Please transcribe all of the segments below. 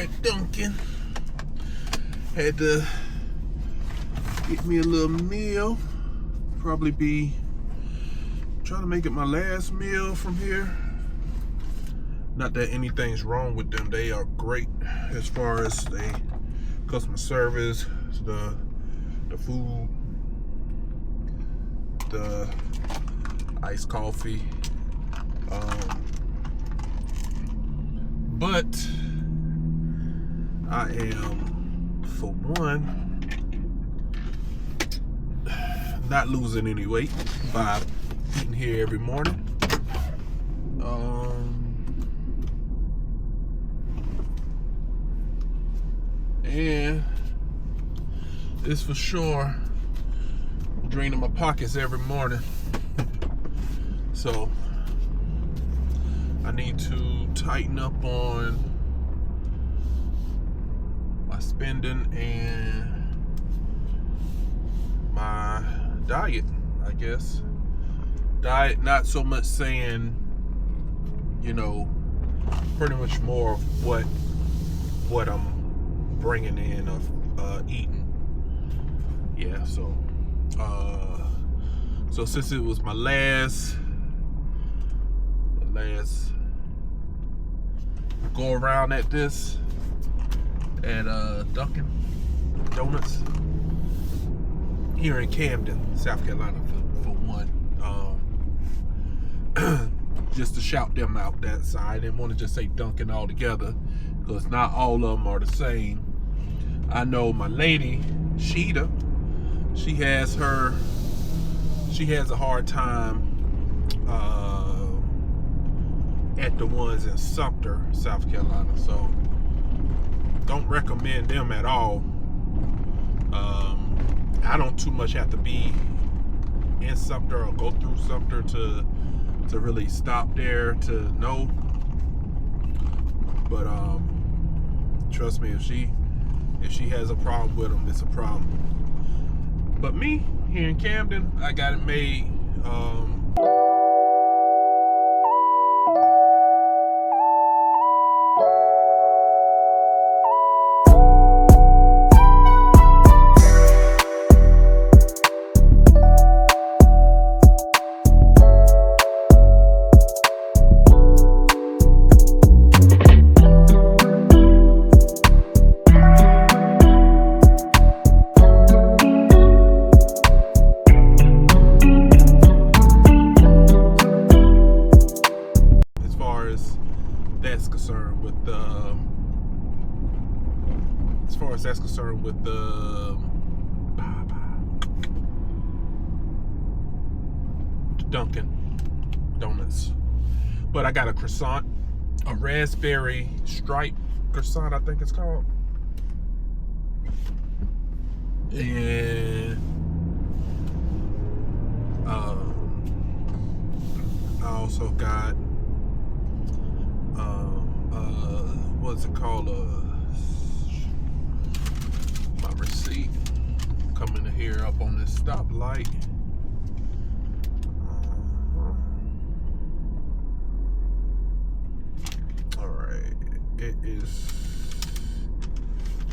at Dunkin. Had to get me a little meal. Probably be trying to make it my last meal from here. Not that anything's wrong with them. They are great as far as the customer service, the food, the iced coffee. But I am, for one, not losing any weight by eating here every morning. And it's for sure draining my pockets every morning. So I need to tighten up on my spending and my diet, I guess. Diet, not so much saying, pretty much more of what I'm bringing in of eating. Yeah, so since it was my last go around at this at Dunkin Donuts here in Camden, South Carolina, for one. Just to shout them out that side. I didn't want to just say Dunkin altogether, because not all of them are the same. I know my lady, Sheeta, she has a hard time at the ones in Sumter, South Carolina. So don't recommend them at all. I don't too much have to be in Sumter or go through Sumter to really stop there to know. But trust me, if she has a problem with them, it's a problem. But me, here in Camden, I got it made. That's concerned with the Dunkin Donuts. But I got a croissant, a raspberry stripe croissant, I think it's called. And I also got what's it called? My receipt coming here up on this stoplight. All right, it is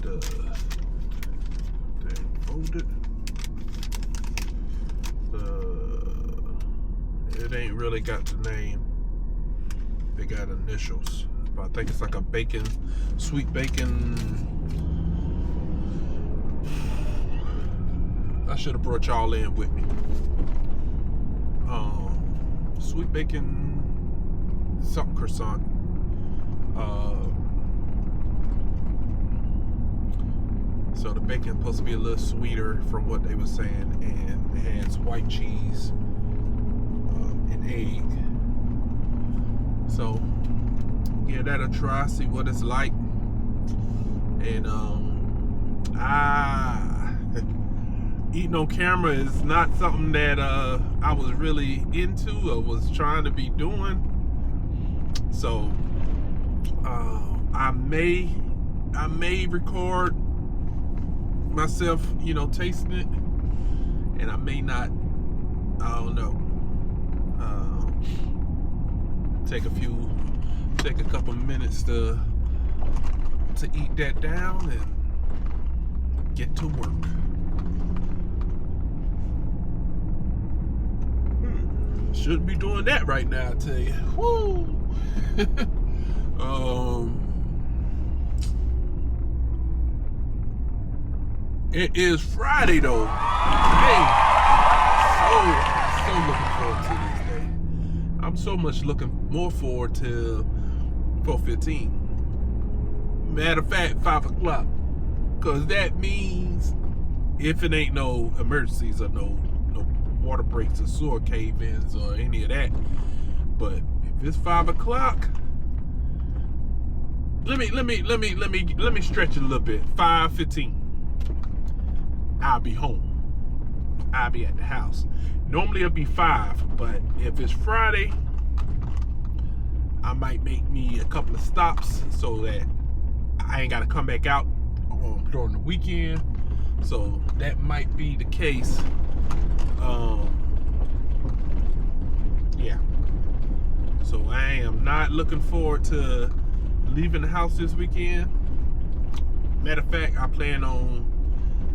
the thing folded. It ain't really got the name. They got initials, but I think it's like a bacon, sweet bacon. I should have brought y'all in with me. Sweet bacon something croissant. So the bacon supposed to be a little sweeter from what they were saying, and it has white cheese and egg. So give that a try, see what it's like. And eating on camera is not something that I was really into or was trying to be doing. So I may record myself, tasting it, and I may not. I don't know. Take a couple minutes to to eat that down and get to work. Shouldn't be doing that right now, I tell you. Woo! It is Friday though. Hey, so looking forward to this day. I'm so much looking more forward to 4:15. Matter of fact, 5 o'clock, cause that means if it ain't no emergencies or no water breaks or sewer cave-ins or any of that, but if it's 5 o'clock, let me stretch it a little bit. 5:15. I'll be home. I'll be at the house. Normally it'll be 5, but if it's Friday, I might make me a couple of stops so that I ain't got to come back out during the weekend. So that might be the case. Yeah. So I am not looking forward to leaving the house this weekend. Matter of fact,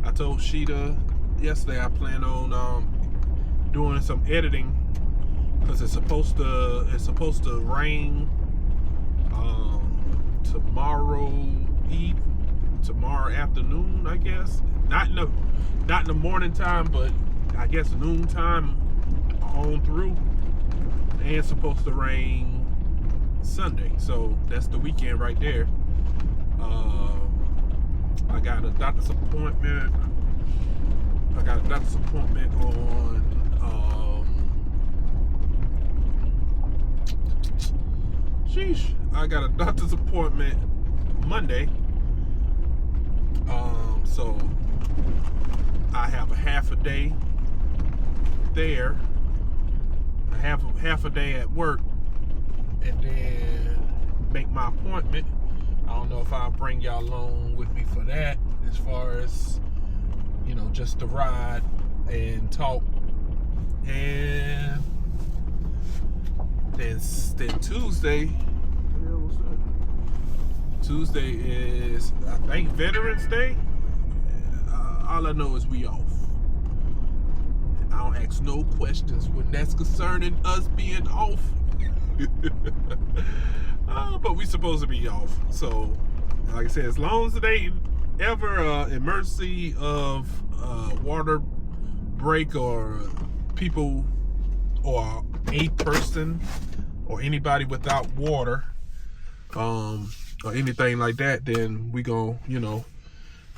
I told Sheeta yesterday I plan on doing some editing because it's supposed to rain tomorrow afternoon, I guess. Not in the morning time, but I guess noon time on through. And it's supposed to rain Sunday, so that's the weekend right there. I got a doctor's appointment. On I got a doctor's appointment Monday. So I have a half a day there, half a day at work, and then make my appointment. I don't know if I'll bring y'all along with me for that, as far as, just to ride and talk. And then Tuesday, Tuesday is, I think, Veterans Day. All I know is we off. I don't ask no questions when that's concerning us being off. But we supposed to be off. So, like I said, as long as it ain't ever emergency of water break or people or a person or anybody without water or anything like that, then we gon'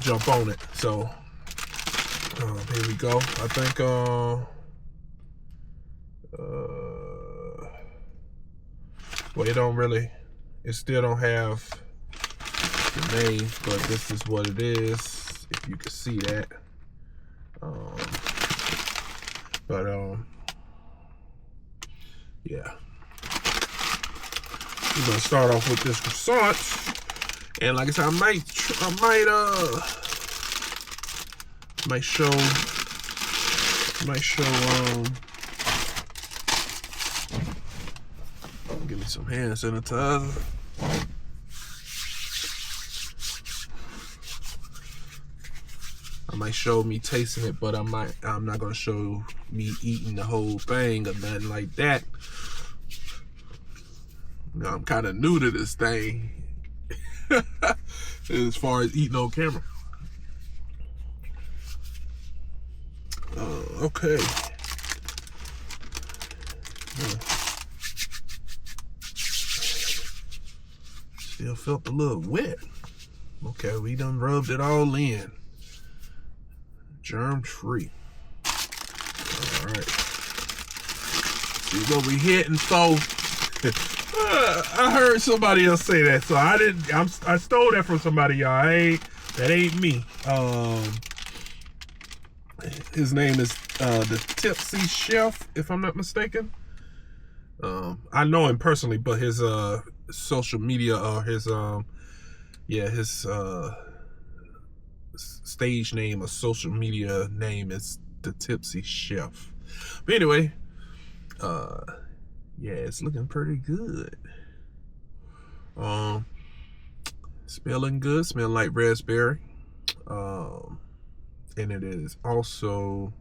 jump on it. So here we go. I think well, it still don't have the name, but this is what it is, if you can see that. Yeah. We're gonna start off with this croissant, and like I said, I might show. Give me some hand sanitizer. I might show me tasting it, but I'm not gonna show me eating the whole thing or nothing like that. I'm kind of new to this thing as far as eating on camera. Okay. Still felt a little wet. Okay, we done rubbed it all in. Germ free. All right. See what we hitting for. I heard somebody else say that, so I didn't. I stole that from somebody, y'all. That ain't me. His name is the Tipsy Chef, if I'm not mistaken. I know him personally, but his social media or his stage name or social media name is the Tipsy Chef. But anyway, yeah, it's looking pretty good. Smelling good, smelling like raspberry. And it is also,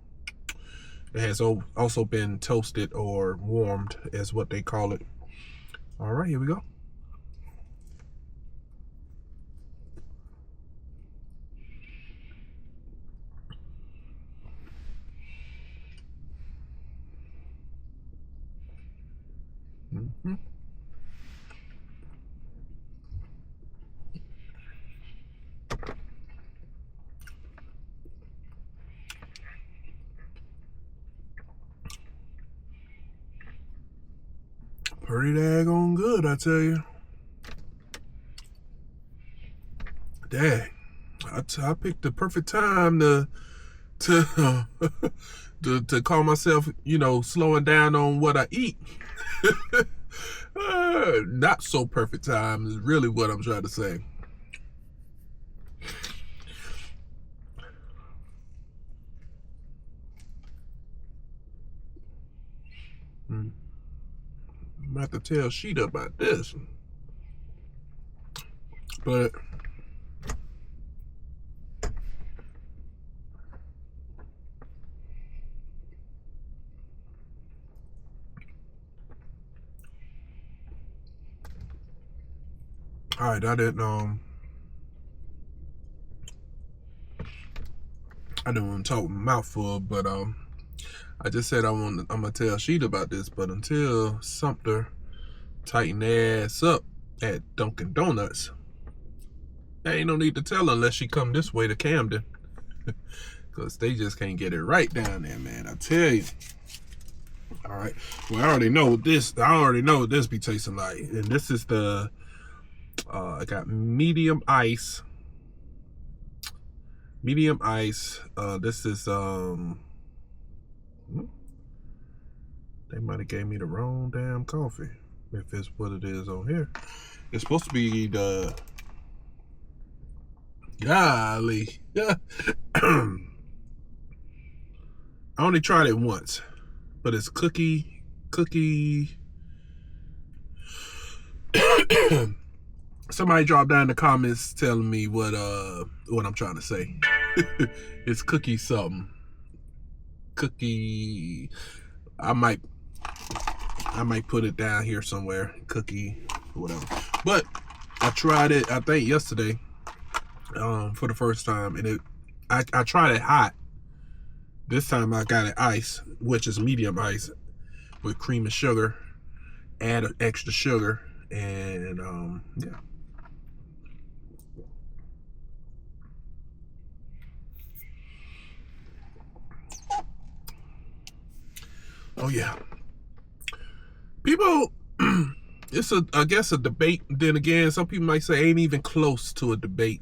it has also been toasted or warmed, as what they call it. All right, here we go. Mm-hmm. Pretty daggone good, I tell you. Dang, I picked the perfect time to to call myself, slowing down on what I eat. Not so perfect time is really what I'm trying to say. I'm gonna have to tell Sheeta about this, but all right, I didn't want to talk with my mouth full, but I just said I'm gonna tell Sheeta about this, but until Sumter tighten their ass up at Dunkin' Donuts, there ain't no need to tell her unless she come this way to Camden. Because they just can't get it right down there, man. I tell you. All right. Well, I already know what this be tasting like. And this is the, I got medium ice. Medium ice. This is, they might have gave me the wrong damn coffee. If it's what it is on here. It's supposed to be the, golly. I only tried it once, but it's cookie. Somebody drop down in the comments telling me what I'm trying to say. It's cookie something. Cookie. I might put it down here somewhere. Cookie, whatever. But I tried it, I think yesterday, for the first time, and I tried it hot. This time I got it ice, which is medium ice with cream and sugar. Add extra sugar, and yeah. Oh yeah. People, it's I guess a debate. Then again, some people might say ain't even close to a debate.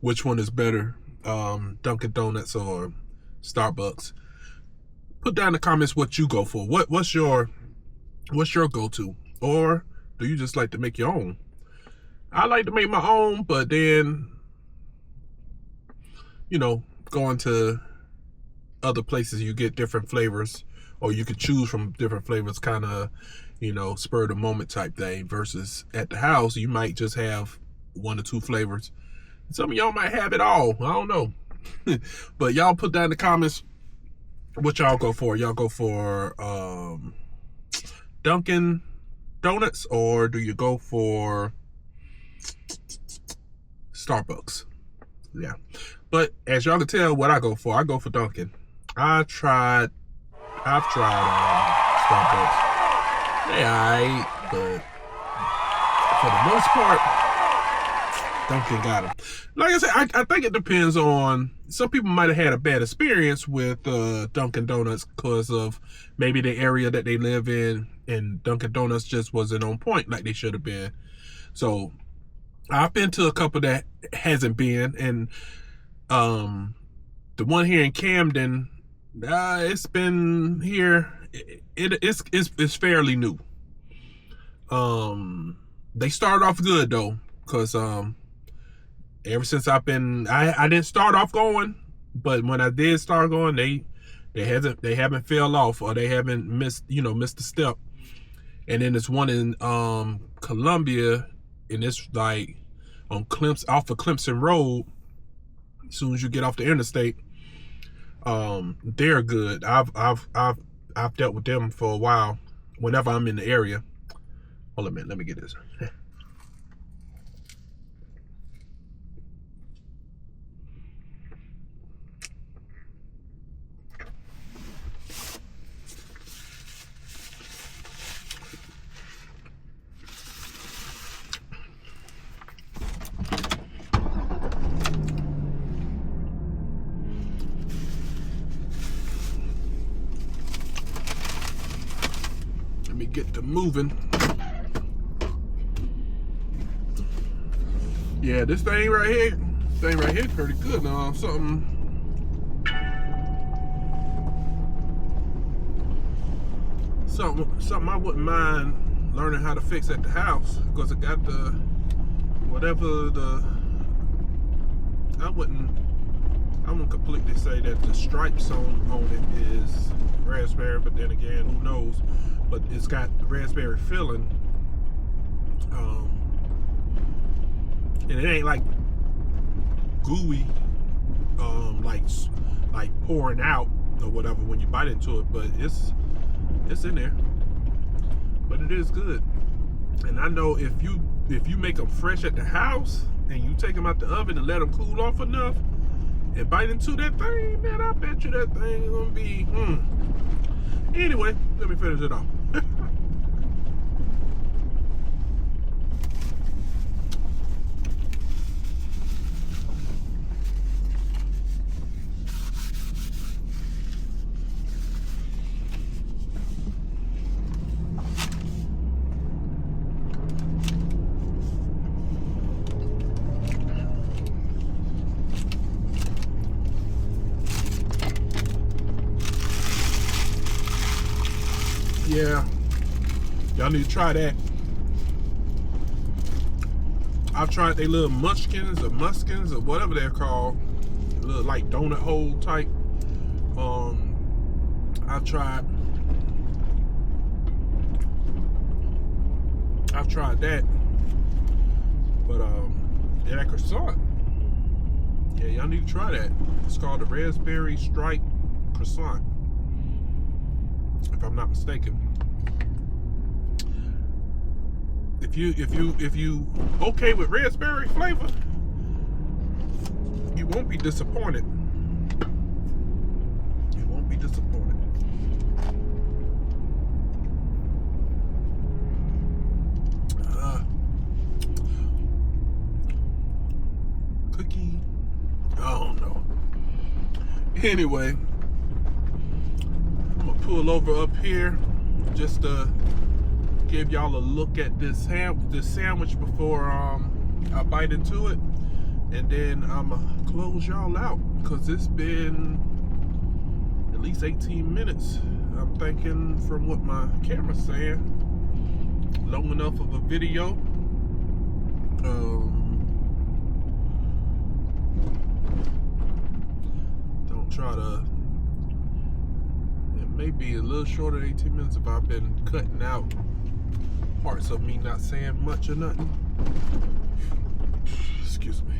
Which one is better, Dunkin' Donuts or Starbucks? Put down in the comments what you go for. What's your go-to? Or do you just like to make your own? I like to make my own, but then, going to other places, you get different flavors, or you could choose from different flavors, kind of, spur of the moment type thing, versus at the house, you might just have 1 or 2 flavors. Some of y'all might have it all. I don't know. But y'all put down in the comments what y'all go for. Y'all go for Dunkin' Donuts, or do you go for Starbucks? Yeah. But as y'all can tell what I go for Dunkin'. I've tried Starbucks. They alright, but for the most part, Dunkin' got them. Like I said, I think it depends on, some people might have had a bad experience with Dunkin' Donuts because of maybe the area that they live in, and Dunkin' Donuts just wasn't on point like they should have been. So I've been to a couple that hasn't been, and the one here in Camden, it's been here. It's fairly new. They started off good though, because ever since I've been, I didn't start off going, but when I did start going, they haven't fell off, or they haven't missed a step. And then there's one in Columbia, and it's like on off of Clemson Road. As soon as you get off the interstate, they're good. I've dealt with them for a while. Whenever I'm in the area. Hold on a minute, let me get this. Let me get to moving. Yeah, this thing right here pretty good now. Something I wouldn't mind learning how to fix at the house, because it got the I wouldn't completely say that the stripes on it is raspberry, but then again, who knows? But it's got raspberry filling, and it ain't like gooey, like pouring out or whatever when you bite into it, but it's in there. But it is good. And I know if you make them fresh at the house and you take them out the oven and let them cool off enough and bite into that thing, man, I bet you that thing is gonna be Anyway, let me finish it off. Yeah, y'all need to try that. I've tried they little muskins or whatever they're called, little like donut hole type. I've tried that, but yeah, that croissant. Yeah, y'all need to try that. It's called the raspberry stripe croissant, if I'm not mistaken. If you okay with raspberry flavor, you won't be disappointed. You won't be disappointed. Cookie. I don't know. Anyway, I'm gonna pull over up here just to give y'all a look at this sandwich before I bite into it, and then I'm gonna close y'all out because it's been at least 18 minutes. I'm thinking, from what my camera's saying, long enough of a video. Don't try to. It may be a little shorter than 18 minutes if I've been cutting out parts of me not saying much or nothing. Excuse me.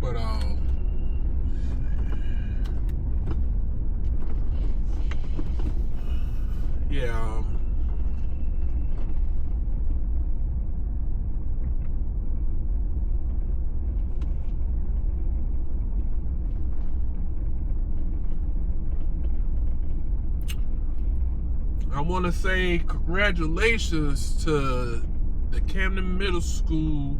But yeah. I want to say congratulations to the Camden Middle School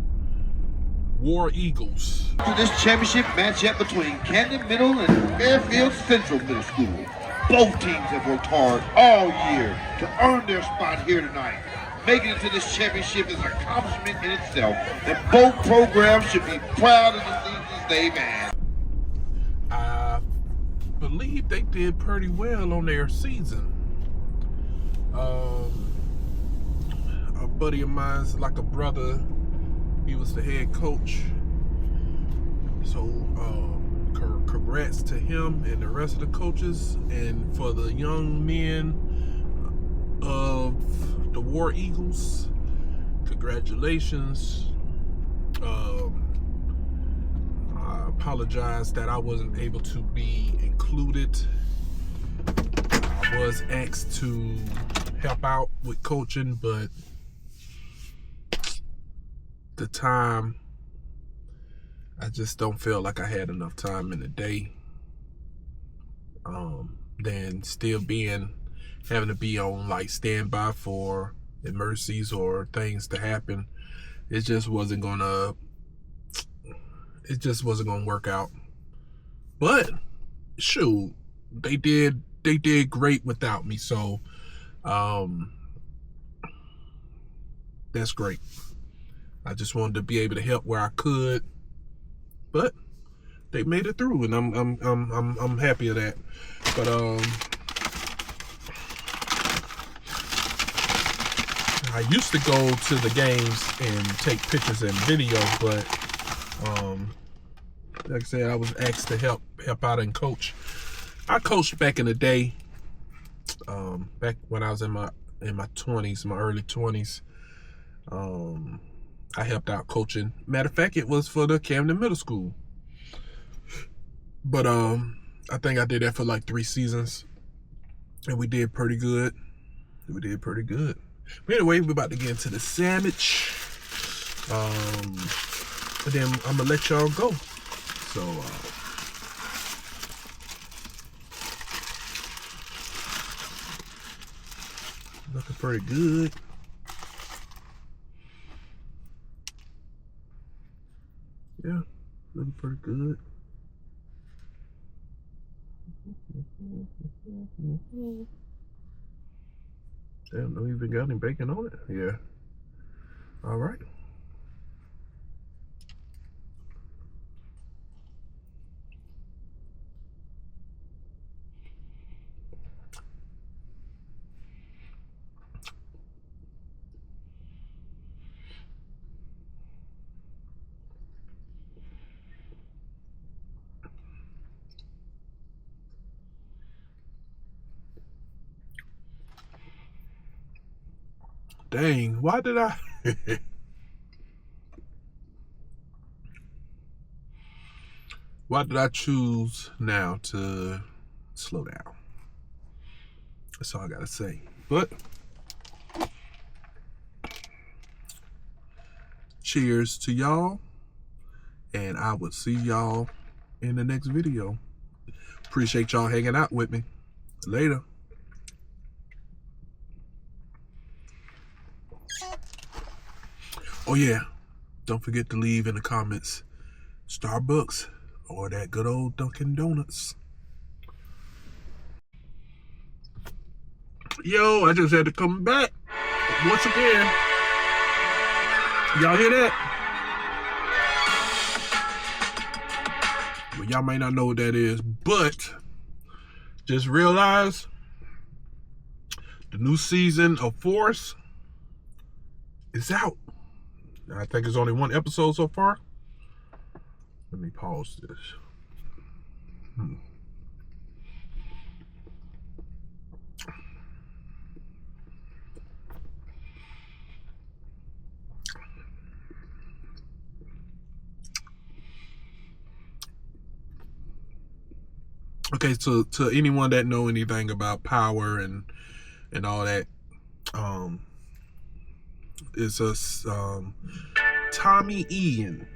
War Eagles. To this championship matchup between Camden Middle and Fairfield Central Middle School. Both teams have worked hard all year to earn their spot here tonight. Making it to this championship is an accomplishment in itself, and both programs should be proud of the seasons they've had. I believe they did pretty well on their season. A buddy of mine's like a brother. He was the head coach. So congrats to him and the rest of the coaches, and for the young men of the War Eagles, congratulations. I apologize that I wasn't able to be included. I was asked to help out with coaching, but the time, I just don't feel like I had enough time in the day. Then still having to be on like standby for emergencies or things to happen. It just wasn't gonna work out. But shoot, they did great without me, so that's great. I just wanted to be able to help where I could, but they made it through, and I'm happy of that. But I used to go to the games and take pictures and video, but like I said, I was asked to help out and coach. I coached back in the day, back when I was in my 20s, my early 20s. I helped out coaching. Matter of fact, it was for the Camden Middle School. But I think I did that for like 3 seasons, and we did pretty good. But anyway, we're about to get into the sandwich. But then I'm gonna let y'all go. So looking pretty good. Yeah, looking pretty good. Damn, no even got any bacon on it. Yeah. All right. Dang, why did I? Why did I choose now to slow down? That's all I gotta say. But cheers to y'all, and I will see y'all in the next video. Appreciate y'all hanging out with me. Later. Oh yeah, don't forget to leave in the comments Starbucks or that good old Dunkin' Donuts. Yo, I just had to come back once again. Y'all hear that? Well, y'all may not know what that is, but just realize the new season of Force is out. I think there's only 1 episode so far. Let me pause this. Okay, so to anyone that know anything about power and all that, it's a Tommy Ian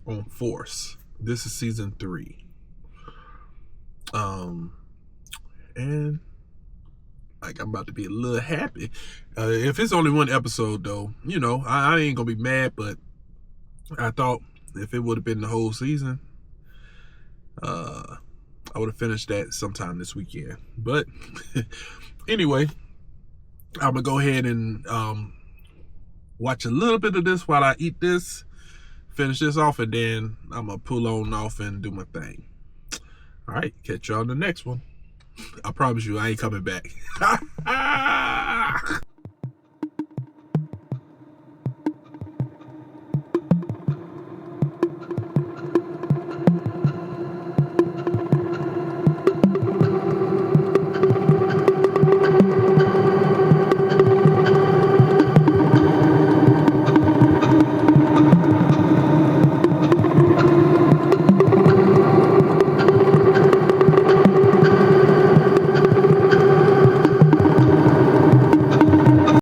on Force. This is season 3. And like, I'm about to be a little happy. If it's only 1 episode though, you know, I ain't gonna be mad, but I thought if it would have been the whole season, I would have finished that sometime this weekend. But anyway, I'm gonna go ahead and watch a little bit of this while I eat this, finish this off, and then I'm gonna pull on off and do my thing. All right, catch y'all on the next one. I promise you I ain't coming back.